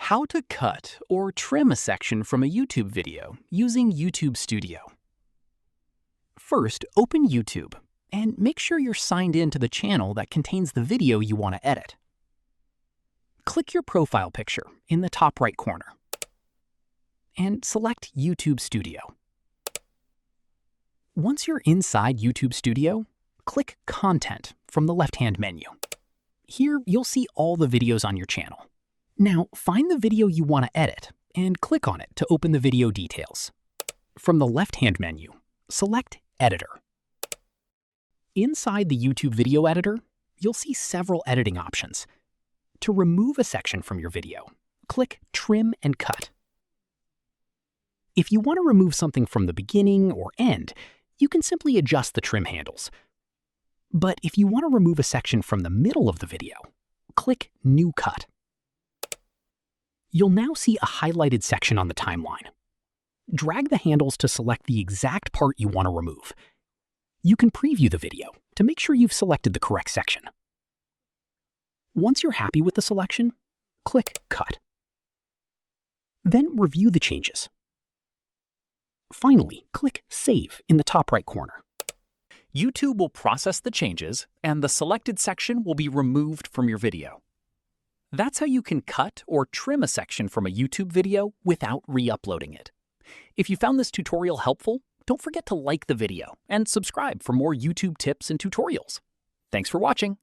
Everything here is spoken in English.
How to cut or trim a section from a YouTube video using YouTube Studio. First, open YouTube and make sure you're signed in to the channel that contains the video you want to edit. Click your profile picture in the top right corner and select YouTube Studio. Once you're inside YouTube Studio, click Content from the left-hand menu. Here, you'll see all the videos on your channel. Now, find the video you want to edit and click on it to open the video details. From the left-hand menu, select Editor. Inside the YouTube video editor, you'll see several editing options. To remove a section from your video, click Trim and Cut. If you want to remove something from the beginning or end, you can simply adjust the trim handles. But if you want to remove a section from the middle of the video, click New Cut. You'll now see a highlighted section on the timeline. Drag the handles to select the exact part you want to remove. You can preview the video to make sure you've selected the correct section. Once you're happy with the selection, click Cut. Then review the changes. Finally, click Save in the top right corner. YouTube will process the changes, and the selected section will be removed from your video. That's how you can cut or trim a section from a YouTube video without re-uploading it. If you found this tutorial helpful, don't forget to like the video and subscribe for more YouTube tips and tutorials. Thanks for watching.